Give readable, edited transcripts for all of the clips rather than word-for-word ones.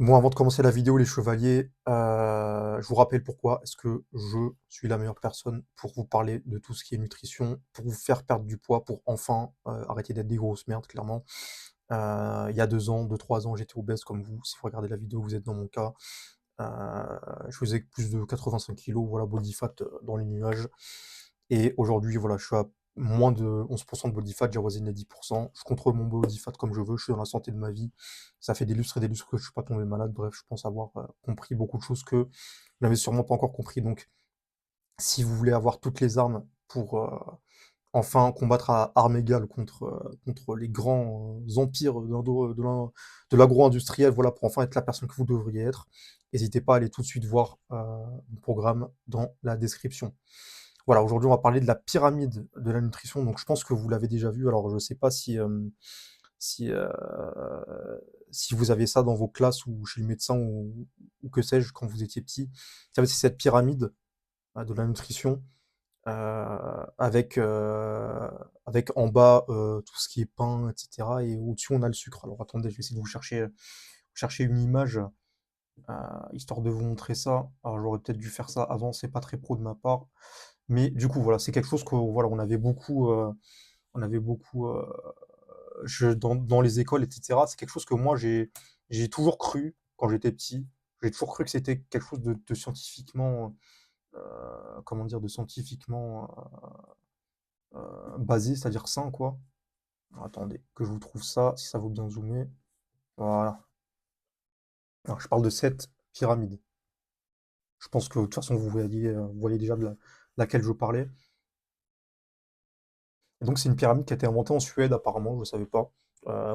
Bon, avant de commencer la vidéo, les chevaliers, je vous rappelle pourquoi est-ce que je suis la meilleure personne pour vous parler de tout ce qui est nutrition, pour vous faire perdre du poids, pour enfin, arrêter d'être des grosses merdes, clairement. Il y a 2 ans, 2-3 ans, j'étais obèse comme vous. Si vous regardez la vidéo, vous êtes dans mon cas. Heu, je faisais plus de 85 kilos, voilà, body fat, dans les nuages. Et aujourd'hui, voilà, je suis à moins de 11 de body fat, j'ai avoisiné les 10. Je contrôle mon body fat comme je veux, je suis dans la santé de ma vie. Ça fait des lustres et des lustres que je suis pas tombé malade. Bref, je pense avoir, compris beaucoup de choses que vous n'avez sûrement pas encore compris. Donc si vous voulez avoir toutes les armes pour, enfin combattre à armes égales contre les grands, empires de l'agro-industriel, voilà, pour enfin être la personne que vous devriez être, n'hésitez pas à aller tout de suite voir, mon programme dans la description. Voilà, aujourd'hui, on va parler de la pyramide de la nutrition. Donc je pense que vous l'avez déjà vu. Alors je sais pas si, si vous avez ça dans vos classes ou chez le médecin ou que sais-je quand vous étiez petit. Vous savez, c'est cette pyramide, de la nutrition, avec, avec en bas, tout ce qui est pain et cetera, et au-dessus, on a le sucre. Alors attendez, je vais essayer de vous chercher une image, heu, histoire de vous montrer ça. Alors j'aurais peut-être dû faire ça avant, c'est pas très pro de ma part. Mais du coup, voilà, c'est quelque chose que, voilà, on avait beaucoup, dans les écoles, et cetera. C'est quelque chose que moi j'ai toujours cru quand j'étais petit. J'ai toujours cru que c'était quelque chose de scientifiquement, comment dire? De scientifiquement, basé, c'est-à-dire sain, quoi. Alors attendez, que je vous trouve ça, si ça vaut bien zoomer. Voilà. Alors je parle de cette pyramide. Je pense que de toute façon vous voyez déjà de laquelle je parlais. Et donc c'est une pyramide qui a été inventée en Suède apparemment, je ne savais pas.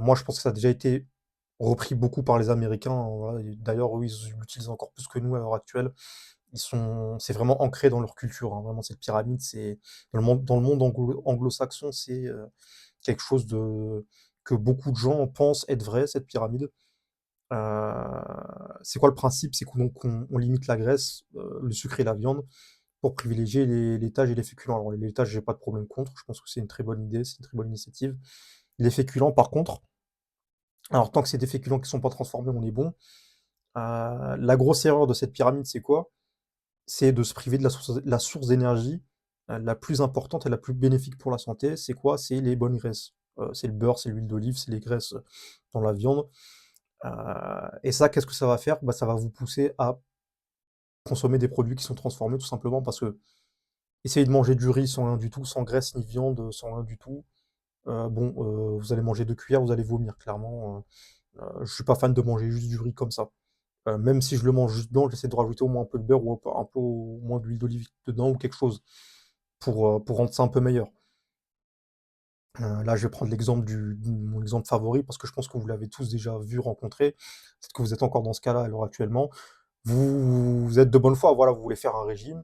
Moi je pense que ça a déjà été repris beaucoup par les Américains, voilà, et d'ailleurs eux ils l'utilisent encore plus que nous à l'heure actuelle. C'est vraiment ancré dans leur culture, hein, vraiment cette pyramide, c'est dans le monde anglo-saxon, c'est, quelque chose de que beaucoup de gens pensent être vrai, cette pyramide. C'est quoi le principe? C'est qu'on limite la graisse, le sucre et la viande pour privilégier les laitages et les féculents. Alors les laitages, j'ai pas de problème contre, je pense que c'est une très bonne idée, c'est une très bonne initiative. Les féculents par contre, alors tant que c'est des féculents qui sont pas transformés, on est bon. La grosse erreur de cette pyramide, c'est quoi? C'est de se priver de la source d'énergie, la plus importante et la plus bénéfique pour la santé. C'est quoi? C'est les bonnes graisses. C'est le beurre, c'est l'huile d'olive, c'est les graisses, dans la viande. Heu et ça, qu'est-ce que ça va faire? Bah, ça va vous pousser à consommer des produits qui sont transformés tout simplement parce que essayer de manger du riz sans rien du tout, sans graisse ni viande, sans rien du tout, bon, vous allez manger 2 cuillères, vous allez vomir clairement. Je suis pas fan de manger juste du riz comme ça. Même si je le mange juste blanc, j'essaie de rajouter au moins un peu de beurre ou un peu au moins d'huile d'olive dedans ou quelque chose pour rendre ça un peu meilleur. Là, je vais prendre l'exemple mon exemple favori parce que je pense que vous l'avez tous déjà vu, rencontré. Peut-être que vous êtes encore dans ce cas-là à l'heure actuellement. Vous êtes de bonne foi, voilà, vous voulez faire un régime,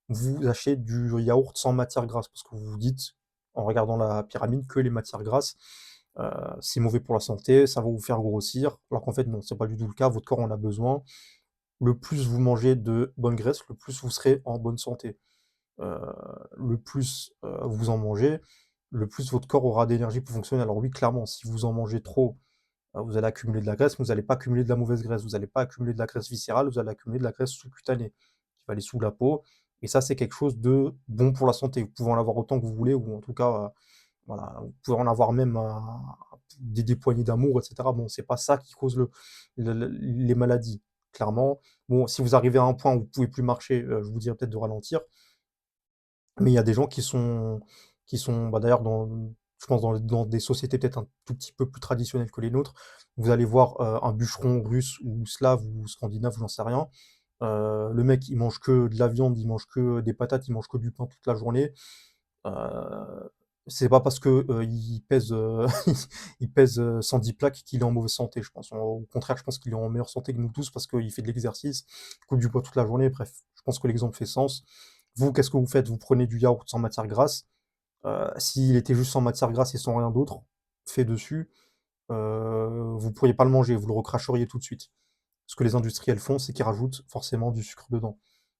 vous achetez du yaourt sans matière grasse parce que vous vous dites, en regardant la pyramide, que les matières grasses, c'est mauvais pour la santé, ça va vous faire grossir, alors qu'en fait non, c'est pas du tout le cas, votre corps en a besoin. Le plus vous mangez de bonne graisse, le plus vous serez en bonne santé. Heu, le plus, vous en mangez, le plus votre corps aura d'énergie pour fonctionner. Alors oui, clairement, si vous en mangez trop, vous allez accumuler de la graisse, mais vous allez pas accumuler de la mauvaise graisse. Vous allez pas accumuler de la graisse viscérale, vous allez accumuler de la graisse sous-cutanée, qui va aller sous la peau, et ça, c'est quelque chose de bon pour la santé. Vous pouvez en avoir autant que vous voulez, ou en tout cas, voilà, vous pouvez en avoir même, des poignées d'amour et cetera. Bon, c'est pas ça qui cause les maladies, clairement. Bon, si vous arrivez à un point où vous pouvez plus marcher, je vous dirais peut-être de ralentir, mais il y a des gens qui sont, bah, d'ailleurs je pense dans des sociétés peut-être un tout petit peu plus traditionnelles que les nôtres, vous allez voir, un bûcheron russe ou slave ou scandinave, j'en sais rien. Le mec, il mange que de la viande, il mange que des patates, il mange que du pain toute la journée. Heu, c'est pas parce que, il pèse, il pèse, 110 plaques qu'il est en mauvaise santé, je pense. Au contraire, je pense qu'il est en meilleure santé que nous tous parce qu'il fait de l'exercice, il coupe du poids toute la journée, bref. Je pense que l'exemple fait sens. Vous, qu'est-ce que vous faites? Vous prenez du yaourt sans matière grasse. S'il était juste sans matière grasse et sans rien d'autre fait dessus, vous pourriez pas le manger, vous le recracheriez tout de suite. Ce que les industriels font, c'est qu'ils rajoutent forcément du sucre dedans,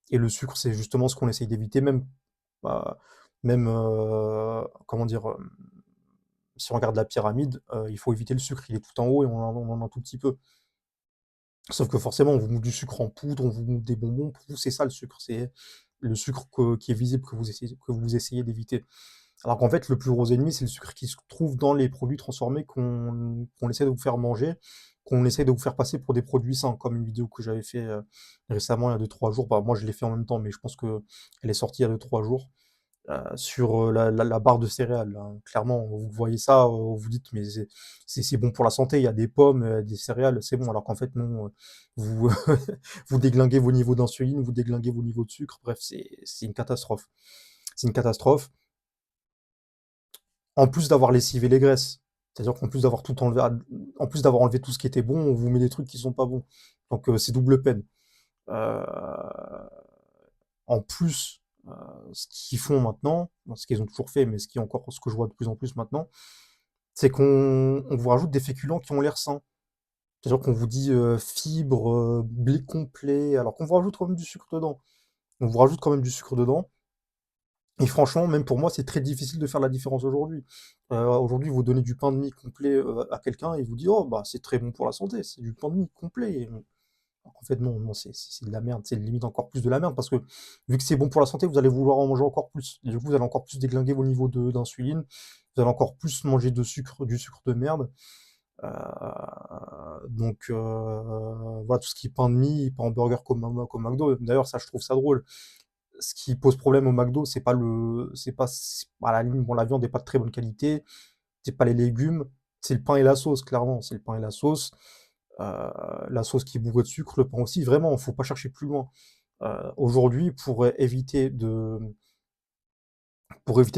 et le sucre, c'est justement ce qu'on essaye d'éviter, bah, comment dire? Si on regarde la pyramide, il faut éviter le sucre, il est tout en haut et on en a un tout petit peu. Sauf que forcément, on vous met du sucre en poudre, on vous met des bonbons. Pour vous, c'est ça le sucre. C'est le sucre qui est visible que vous essayez d'éviter. Alors qu'en fait, le plus gros ennemi, c'est le sucre qui se trouve dans les produits transformés qu'on essaie de vous faire manger, qu'on essaie de vous faire passer pour des produits sains, comme une vidéo que j'avais fait récemment, il y a 2-3 jours. Bah, moi, je l'ai fait en même temps, mais je pense que elle est sortie il y a 2-3 jours sur la barre de céréales, là. Clairement, vous voyez ça, vous dites, mais c'est bon pour la santé, il y a des pommes, des céréales, c'est bon. Alors qu'en fait, non, vous, vous déglinguez vos niveaux d'insuline, vous déglinguez vos niveaux de sucre, bref, c'est une catastrophe. C'est une catastrophe. En plus d'avoir lessivé les graisses. C'est-à-dire qu'en plus d'avoir tout enlevé, en plus d'avoir enlevé tout ce qui était bon, on vous met des trucs qui sont pas bons. Donc c'est double peine. Euh, En plus, ce qu'ils font maintenant, ce qu'ils ont toujours fait, mais ce qui est encore ce que je vois de plus en plus maintenant, c'est qu'on vous rajoute des féculents qui ont l'air sains. C'est-à-dire qu'on vous dit fibres, blé complet, alors qu'on vous rajoute quand même du sucre dedans. On vous rajoute quand même du sucre dedans. Et franchement, même pour moi, c'est très difficile de faire la différence aujourd'hui. Aujourd'hui, vous donnez du pain de mie complet à quelqu'un et il vous dit oh bah c'est très bon pour la santé, c'est du pain de mie complet. En fait, non, non, c'est de la merde, c'est limite encore plus de la merde parce que vu que c'est bon pour la santé, vous allez vouloir en manger encore plus. Et du coup, vous allez encore plus déglinguer vos niveaux d'insuline, vous allez encore plus manger du sucre de merde. Voilà, tout ce qui est pain de mie, pain en burger comme McDo. D'ailleurs, ça, je trouve ça drôle. Ce qui pose problème au McDo, à la limite, bon, la viande n'est pas de très bonne qualité, c'est pas les légumes, c'est le pain et la sauce, clairement. C'est le pain et la sauce qui est bourrée de sucre, le pain aussi. Vraiment, faut pas chercher plus loin. Aujourd'hui, pour éviter de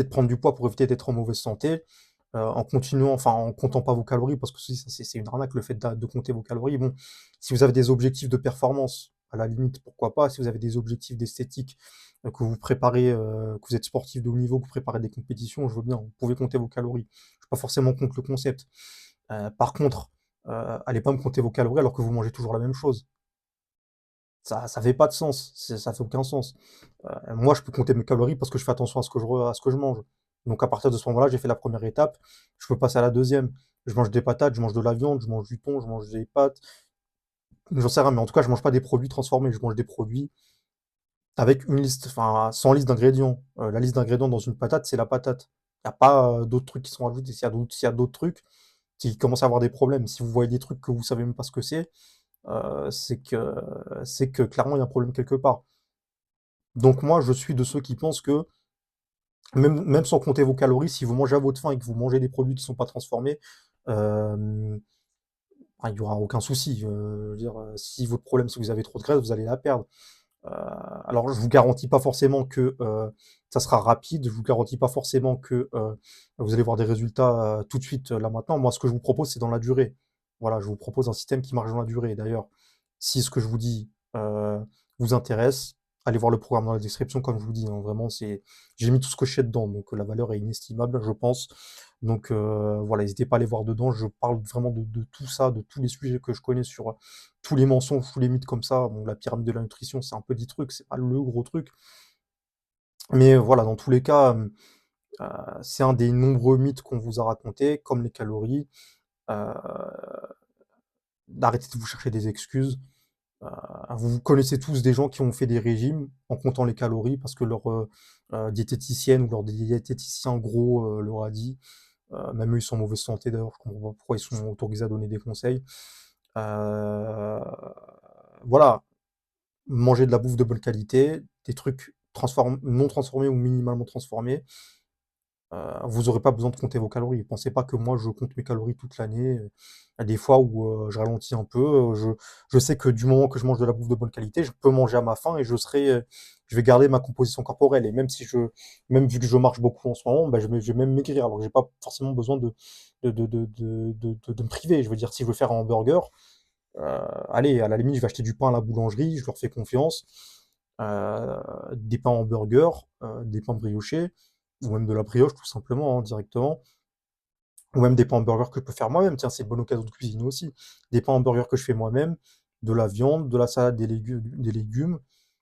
prendre du poids, pour éviter d'être en mauvaise santé, en continuant, enfin en comptant pas vos calories, parce que ça, c'est une arnaque le fait de compter vos calories. Bon, si vous avez des objectifs de performance, à la limite, pourquoi pas. Si vous avez des objectifs d'esthétique, que vous préparez, que vous êtes sportif de haut niveau, que vous préparez des compétitions, je veux bien, vous pouvez compter vos calories. Je suis pas forcément contre le concept. Par contre, allez pas me compter vos calories alors que vous mangez toujours la même chose. Ça fait pas de sens, ça fait aucun sens. Moi, je peux compter mes calories parce que je fais attention à ce que je mange. Donc à partir de ce moment-là, j'ai fait la première étape, je peux passer à la deuxième. Je mange des patates, je mange de la viande, je mange du thon, je mange des pâtes, j'en sais rien, mais en tout cas, je mange pas des produits transformés, je mange des produits avec une liste, enfin, sans liste d'ingrédients. La liste d'ingrédients dans une patate, c'est la patate. Il y a pas, d'autres trucs qui sont ajoutés. S'il y a d'autres trucs, qui commencent à avoir des problèmes. Si vous voyez des trucs que vous savez même pas ce que heu, c'est que c'est que clairement il y a un problème quelque part. Donc moi, je suis de ceux qui pensent que même sans compter vos calories, si vous mangez à votre faim et que vous mangez des produits qui sont pas transformés, hem, il y aura aucun souci. Je veux dire, si votre problème, c'est que vous avez trop de graisse, vous allez la perdre. Heu, alors je vous garantis pas forcément que, ça sera rapide, je vous garantis pas forcément que, vous allez voir des résultats, tout de suite, là maintenant. Moi, ce que je vous propose, c'est dans la durée. Voilà, je vous propose un système qui marche dans la durée. D'ailleurs, si ce que je vous dis, vous intéresse, allez voir le programme dans la description comme je vous dis, hein, vraiment j'ai mis tout ce que je sais dedans, donc la valeur est inestimable, je pense. Donc voilà, n'hésitez pas à aller voir dedans. Je parle vraiment de tout ça, de tous les sujets que je connais sur, tous les mensonges, tous les mythes comme ça. Bon, la pyramide de la nutrition, c'est un petit truc, c'est pas le gros truc. Mais voilà, dans tous les cas, c'est un des nombreux mythes qu'on vous a racontés, comme les calories. Heu, Arrêtez de vous chercher des excuses. Heu, vous connaissez tous des gens qui ont fait des régimes en comptant les calories parce que leur, diététicienne ou leur diététicien gros, leur a dit. Même eux, ils sont en mauvaise santé d'ailleurs, je comprends pas pourquoi ils sont autorisés à donner des conseils. Heu, voilà. Manger de la bouffe de bonne qualité, des trucs non transformés ou minimalement transformés, vous aurez pas besoin de compter vos calories. Pensez pas que moi je compte mes calories toute l'année, il y a des fois où, je ralentis un peu, je sais que du moment que je mange de la bouffe de bonne qualité, je peux manger à ma faim et je vais garder ma composition corporelle et même vu que je marche beaucoup en ce moment, bah, je vais même maigrir alors que j'ai pas forcément besoin de me priver. Je veux dire, si je veux faire un hamburger, allez, à la limite, je vais acheter du pain à la boulangerie, je leur fais confiance. Des pains en burger, des pains briochés, ou même de la brioche tout simplement, hein, directement. Ou même des pains en burger que je peux faire moi-même. Tiens, c'est une bonne occasion de cuisiner aussi. Des pains en burger que je fais moi-même, de la viande, de la salade, des légumes,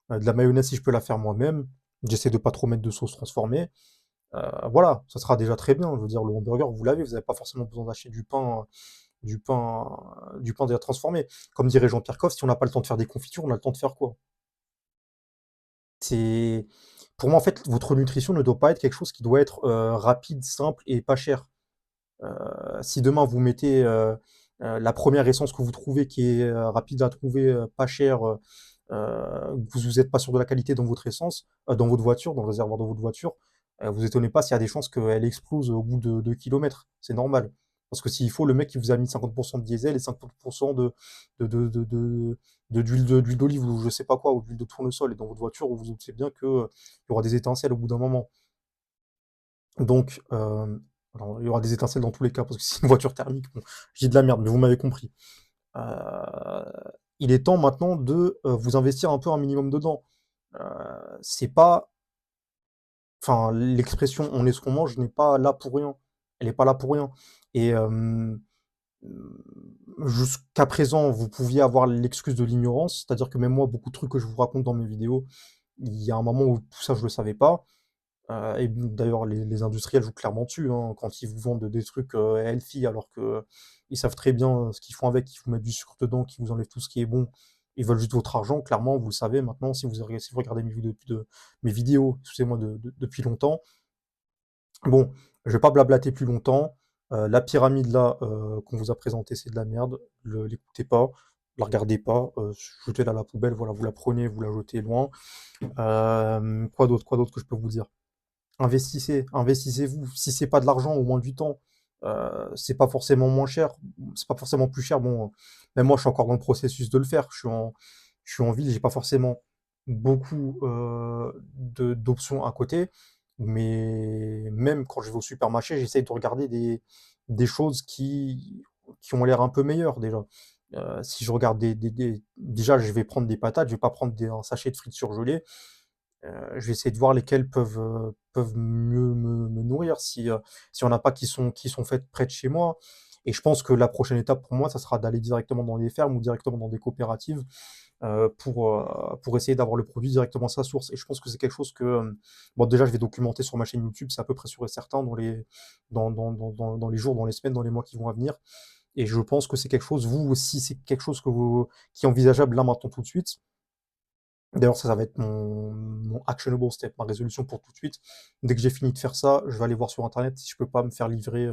de la mayonnaise si je peux la faire moi-même. J'essaie de pas trop mettre de sauce transformée. Voilà, ça sera déjà très bien. Je veux dire, le hamburger, vous l'avez, vous n'avez pas forcément besoin d'acheter du pain du pain déjà transformé. Comme dirait Jean-Pierre Coff, si on n'a pas le temps de faire des confitures, on a le temps de faire quoi? C'est Pour moi, en fait, votre nutrition ne doit pas être quelque chose qui doit être, rapide, simple et pas cher. Si demain vous mettez, la première essence que vous trouvez qui est, rapide à trouver, pas chère, vous êtes pas sûr de la qualité dans votre essence, dans votre voiture, dans le réservoir de votre voiture, vous étonnez pas s'il y a des chances qu'elle explose au bout de 2 kilomètres. C'est normal. Parce que s'il faut, le mec, il vous a mis 50 de diesel et 50 de de de de d'huile d'olive ou je sais pas quoi, ou d'huile de tournesol et dans votre voiture, vous doutez bien que, il y aura des étincelles au bout d'un moment. Donc, alors il y aura des étincelles dans tous les cas parce que c'est une voiture thermique, bon, je dis de la merde, mais vous m'avez compris. Heu, il est temps maintenant de, vous investir un peu un minimum dedans. Heu, c'est pas Enfin, l'expression «on est ce qu'on mange» n'est pas là pour rien. Elle est pas là pour rien et jusqu'à présent, vous pouviez avoir l'excuse de l'ignorance, c'est-à-dire que même moi, beaucoup de trucs que je vous raconte dans mes vidéos, il y a un moment où tout ça, je le savais pas. Et d'ailleurs, les industriels jouent clairement dessus, hein, quand ils vous vendent des trucs, healthy alors qu'ils savent très bien, ce qu'ils font avec, ils vous mettent du sucre dedans, qu'ils vous enlèvent tout ce qui est bon. Ils veulent juste votre argent, clairement, vous le savez maintenant si vous regardez mes vidéos, excusez-moi, depuis longtemps. Bon, je vais pas blablater plus longtemps. La pyramide là, qu'on vous a présentée, c'est de la merde. L'écoutez pas, la regardez pas, jetez-la à la poubelle, voilà, vous la prenez, vous la jetez loin. Quoi d'autre que je peux vous dire? Investissez-vous. Si c'est pas de l'argent, au moins du temps. C'est pas forcément moins cher, c'est pas forcément plus cher. Bon, même moi, je suis encore dans le processus de le faire. Je suis en ville, j'ai pas forcément beaucoup, d'options à côté, mais même quand je vais au supermarché, j'essaye de regarder des choses qui ont l'air un peu meilleures déjà. Si je regarde déjà, je vais prendre des patates, je vais pas prendre un sachet de frites surgelées. Je vais essayer de voir lesquelles peuvent mieux me nourrir si on n'a pas qui sont faites près de chez moi et je pense que la prochaine étape pour moi, ça sera d'aller directement dans des fermes ou directement dans des coopératives, pour essayer d'avoir le produit directement à sa source et je pense que c'est quelque chose que, bon déjà je vais documenter sur ma chaîne YouTube, c'est à peu près sûr et certain dans les jours, dans les semaines, dans les mois qui vont à venir et je pense que c'est quelque chose vous aussi, c'est quelque chose qui est envisageable là, maintenant, tout de suite. D'ailleurs, ça va être mon actionable step, ma résolution pour tout de suite. Dès que j'ai fini de faire ça, je vais aller voir sur internet si je peux pas me faire livrer,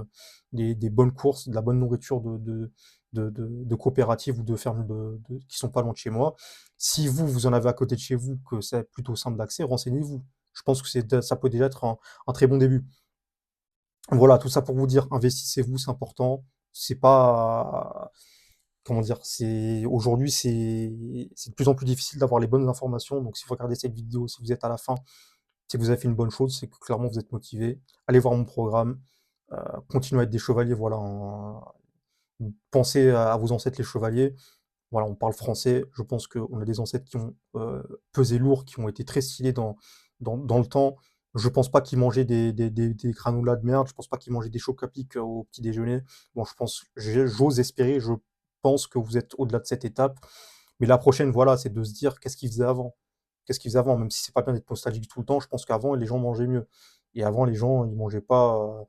des bonnes courses, de la bonne nourriture de coopératives ou de fermes qui sont pas loin de chez moi. Si vous en avez à côté de chez vous, que c'est plutôt simple d'accès, renseignez-vous. Je pense que ça peut déjà être un très bon début. Voilà, tout ça pour vous dire, investissez-vous, c'est important. C'est pas Comment dire? C'est de plus en plus difficile d'avoir les bonnes informations, donc si vous regardez cette vidéo, si vous êtes à la fin, c'est que vous avez fait une bonne chose, c'est que clairement vous êtes motivé. Allez voir mon programme, heu, continuez à être des chevaliers, voilà, pensez à vos ancêtres les chevaliers. Voilà, on parle français, je pense qu'on a des ancêtres qui ont, pesé lourd, qui ont été très stylés dans le temps. Je pense pas qu'ils mangeaient des granolas de merde, je pense pas qu'ils mangeaient des chocs à pic, au petit déjeuner. Bon, j'ose espérer, je pense que vous êtes au-delà de cette étape. Mais la prochaine, voilà, c'est de se dire: «Qu'est-ce qu'ils faisaient avant?» Qu'est-ce qu'ils faisaient avant? Même si c'est pas bien d'être nostalgique tout le temps, je pense qu'avant les gens mangeaient mieux et avant les gens, ils mangeaient pas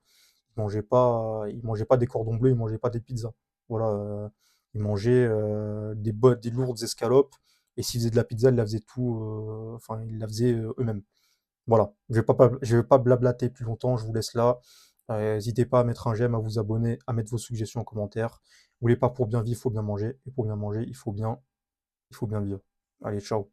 des cordons bleus, ils mangeaient pas des pizzas. Voilà, ils mangeaient, des lourdes escalopes et s'ils faisaient de la pizza, ils la faisaient enfin, ils la faisaient, eux-mêmes. Voilà, je vais pas blablater plus longtemps, je vous laisse là. Hésitez pas à mettre un j'aime, à vous abonner, à mettre vos suggestions en commentaire. N'oubliez pas, pour bien vivre, il faut bien manger et pour bien manger, il faut bien vivre. Allez, ciao.